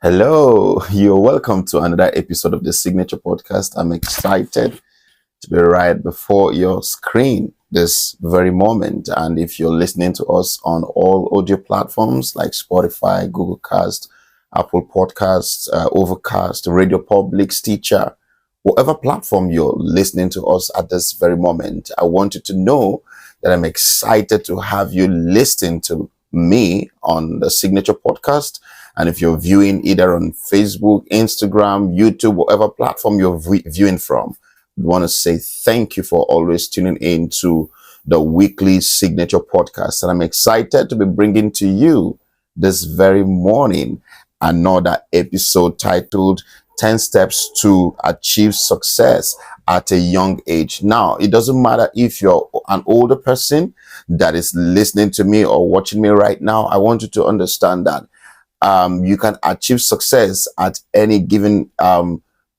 Hello, you're welcome to another episode of the Signature Podcast. I'm excited to be right before your screen this very moment. And if you're listening to us on all audio platforms like Spotify, Google Cast, Apple Podcasts, Overcast, Radio Public, Stitcher, whatever platform you're listening to us at this very moment, I want you to know that I'm excited to have you listening to me on the Signature Podcast. And if you're viewing either on Facebook, Instagram, YouTube, whatever platform you're viewing from, I want to say thank you for always tuning in to the weekly Signature Podcast. And I'm excited to be bringing to you this very morning another episode titled 10 Steps to Achieve Success at a Young Age. Now, it doesn't matter if you're an older person that is listening to me or watching me right now. I want you to understand that you can achieve success at any given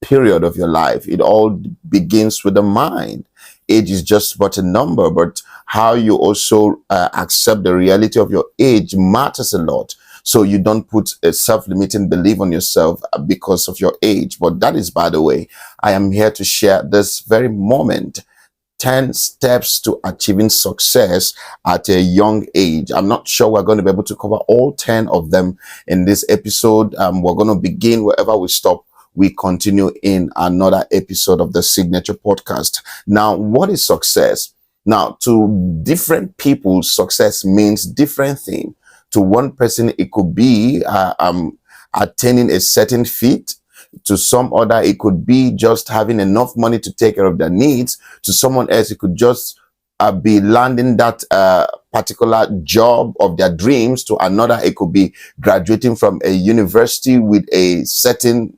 period of your life. It all begins with the mind. Age is just but a number, but how you also accept the reality of your age matters a lot. So you don't put a self-limiting belief on yourself because of your age. But that is, by the way, I am here to share this very moment 10 steps to achieving success at a young age. I'm not sure we're going to be able to cover all 10 of them in this episode. We're going to begin wherever we stop. We continue in another episode of the Signature Podcast. Now, what is success? Now, to different people, success means different things. To one person, it could be attaining a certain feat. To some other, it could be just having enough money to take care of their needs. To someone else, it could just be landing that particular job of their dreams. To another, it could be graduating from a university with a certain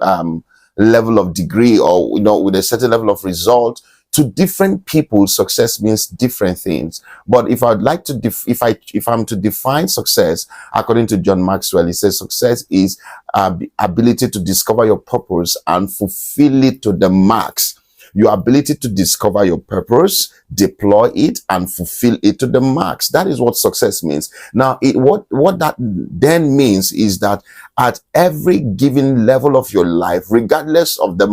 level of degree, or with a certain level of result. To different people, success means different things. But if I'd like to, if I'm to define success according to John Maxwell, he says success is the ability to discover your purpose and fulfill it to the max. Your ability to discover your purpose, deploy it, and fulfill it to the max. That is what success means. Now, what that then means is that at every given level of your life, regardless of the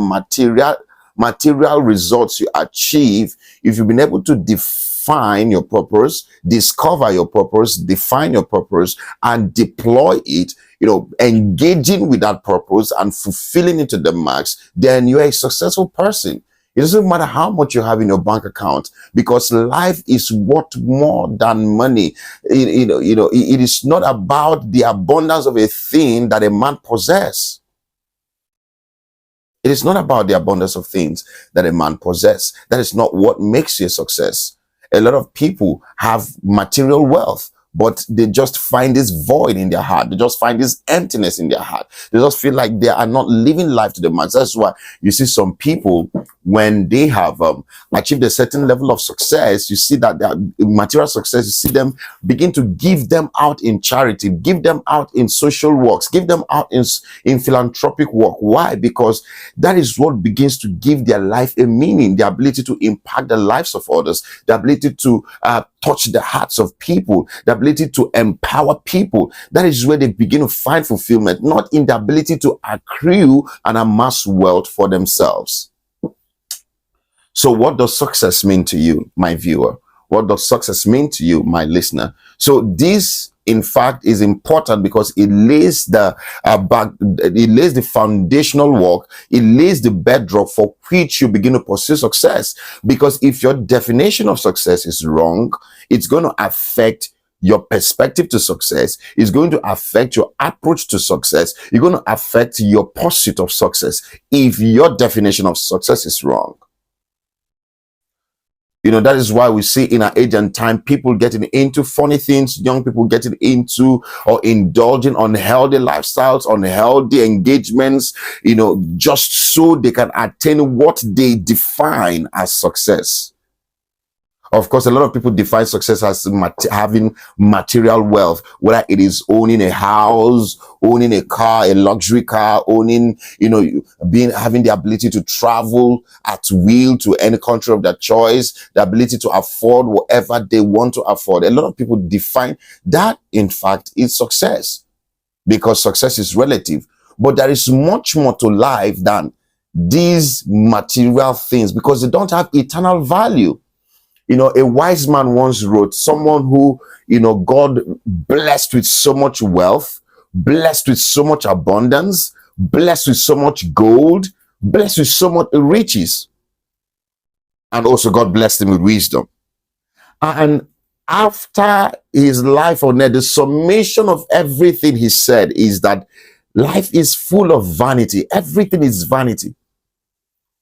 material results you achieve, if you've been able to define your purpose, discover your purpose, define your purpose, and deploy it, engaging with that purpose and fulfilling it to the max, then you're a successful person. It doesn't matter how much you have in your bank account, because life is worth more than money. It is not about the abundance of a thing that a man possesses. It is not about the abundance of things that a man possesses. That is not what makes you a success. A lot of people have material wealth, but they just find this void in their heart. They just find this emptiness in their heart. They just feel like they are not living life to the max. That's why you see some people, when they have achieved a certain level of success, you see that their material success, you see them begin to give them out in charity, give them out in social works, give them out in philanthropic work. Why? Because that is what begins to give their life a meaning, the ability to impact the lives of others, the ability to touch the hearts of people, the ability to empower people. That is where they begin to find fulfillment, not in the ability to accrue and amass wealth for themselves. So what does success mean to you, my viewer? What does success mean to you, my listener? So this, in fact, is important because it lays the foundational work. It lays the bedrock for which you begin to pursue success. Because if your definition of success is wrong, it's going to affect your perspective to success. It's going to affect your approach to success. It's going to affect your pursuit of success if your definition of success is wrong. That is why we see in our age and time, people getting into funny things, young people getting into or indulging unhealthy lifestyles, unhealthy engagements, just so they can attain what they define as success. Of course, a lot of people define success as having material wealth, whether it is owning a house, owning a car, a luxury car, having the ability to travel at will to any country of their choice, the ability to afford whatever they want to afford. A lot of people define that, in fact, is success, because success is relative. But there is much more to life than these material things, because they don't have eternal value. A wise man once wrote, someone who, God blessed with so much wealth, blessed with so much abundance, blessed with so much gold, blessed with so much riches. And also God blessed him with wisdom. And after his life on earth, the summation of everything he said is that life is full of vanity. Everything is vanity.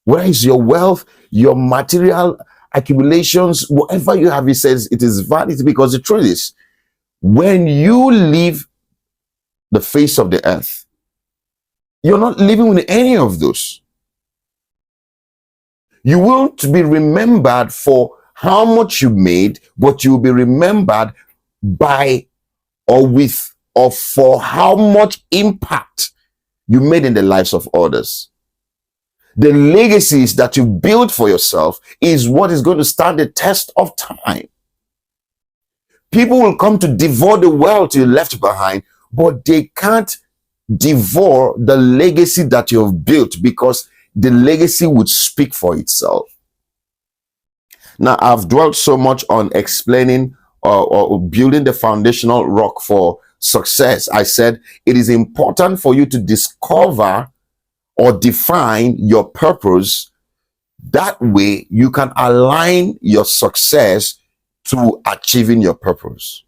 Where is your wealth, your material accumulations, whatever you have, he says it is vanity, because the truth is, when you leave the face of the earth, you're not living with any of those. You won't be remembered for how much you made, but you'll be remembered by or for how much impact you made in the lives of others. The legacies that you built for yourself is what is going to stand the test of time. People will come to devour the wealth you left behind, but they can't devour the legacy that you have built, because the legacy would speak for itself. Now, I've dwelt so much on explaining or building the foundational rock for success. I said it is important for you to discover or define your purpose. That way you can align your success to achieving your purpose.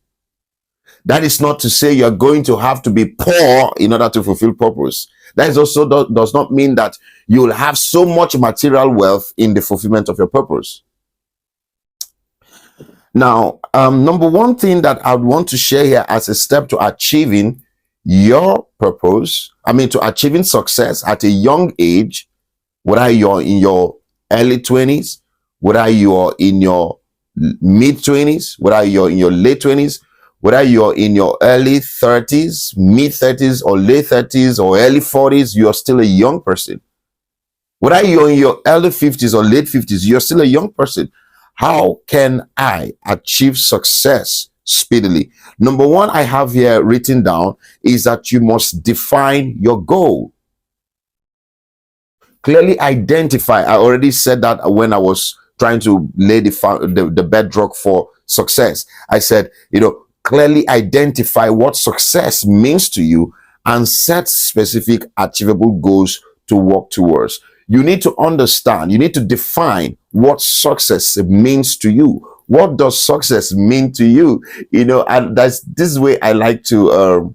That is not to say you're going to have to be poor in order to fulfill purpose. That is also does not mean that you will have so much material wealth in the fulfillment of your purpose. Now, number one thing that I would want to share here as a step to achieving your purpose, to achieving success at a young age, whether you're in your early 20s, whether you're in your mid 20s, whether you're in your late 20s, whether you're in your early 30s, mid 30s, or late 30s, or early 40s, you're still a young person. Whether you're in your early 50s or late 50s, you're still a young person. How can I achieve success speedily? Number one, I have here written down is that you must define your goal. Clearly identify. I already said that when I was trying to lay the bedrock for success. I said, clearly identify what success means to you and set specific achievable goals to work towards. You need to understand, you need to define what success means to you. What does success mean to you? And this way I like to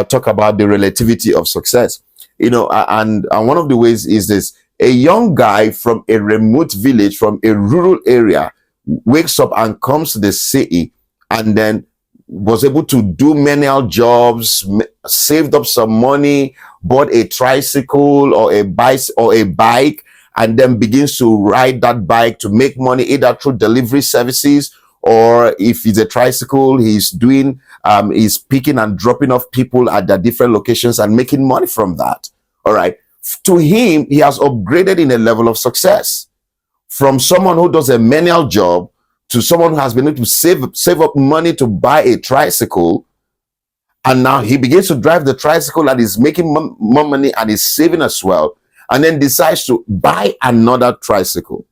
talk about the relativity of success. And one of the ways is this: a young guy from a remote village, from a rural area, wakes up and comes to the city, and then was able to do menial jobs, saved up some money, bought a tricycle or a bike, and then begins to ride that bike to make money, either through delivery services, or if it's a tricycle, he's picking and dropping off people at their different locations and making money from that. All right. To him, he has upgraded in a level of success from someone who does a menial job to someone who has been able to save up money to buy a tricycle. And now he begins to drive the tricycle and is making more money and is saving as well. And then decides to buy another tricycle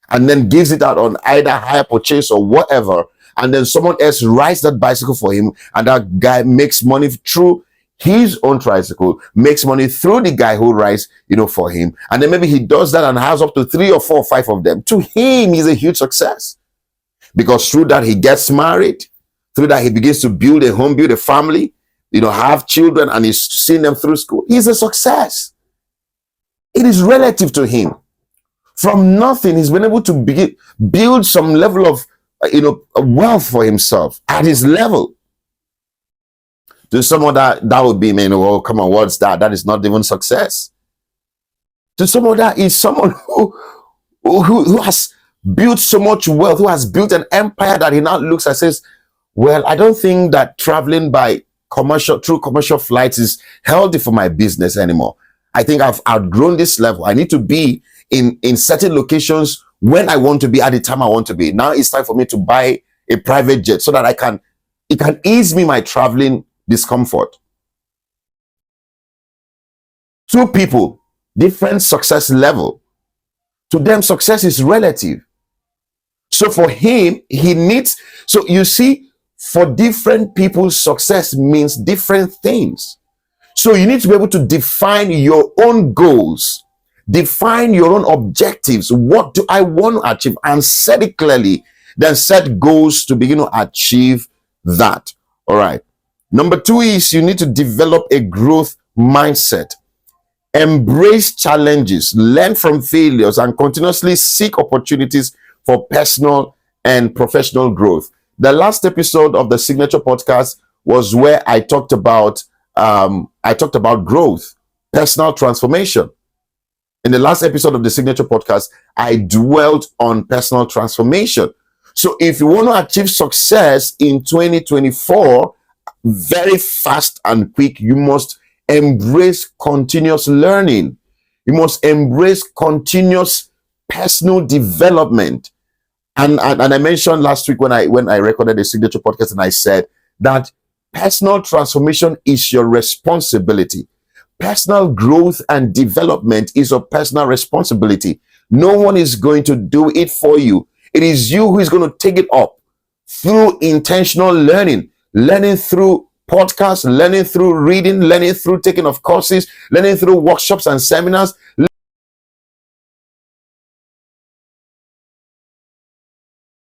and then gives it out on either hire purchase or whatever. And then someone else rides that bicycle for him. And that guy makes money through his own tricycle, makes money through the guy who rides, for him. And then maybe he does that and has up to 3 or 4 or 5 of them. To him, he's a huge success, because through that he gets married. Through that he begins to build a home, build a family, have children, and he's seeing them through school. He's a success. It is relative to him. From nothing, he's been able to build some level of, wealth for himself at his level. To someone that would be, oh, come on, what's that? That is not even success. To someone that is someone who has built so much wealth, who has built an empire, that he now looks and says, well, I don't think that traveling through commercial flights is healthy for my business anymore. I think I've outgrown this level. I need to be in certain locations when I want to be, at the time I want to be. Now it's time for me to buy a private jet so that it can ease me my traveling discomfort. Two people, different success level. To them, success is relative. So for him, he needs, so you see, for different people, success means different things. So you need to be able to define your own goals, define your own objectives. What do I want to achieve? And set it clearly, then set goals to begin to achieve that. All right. Number two is you need to develop a growth mindset. Embrace challenges, learn from failures, and continuously seek opportunities for personal and professional growth. The last episode of the Signature Podcast was where I talked about growth, personal transformation. In the last episode of the Signature Podcast, I dwelt on personal transformation. So if you want to achieve success in 2024, very fast and quick, you must embrace continuous learning. You must embrace continuous personal development. And I mentioned last week when I recorded the Signature Podcast, and I said that personal transformation is your responsibility. Personal growth and development is your personal responsibility. No one is going to do it for you. It is you who is going to take it up through intentional learning, learning through podcasts, learning through reading, learning through taking of courses, learning through workshops and seminars,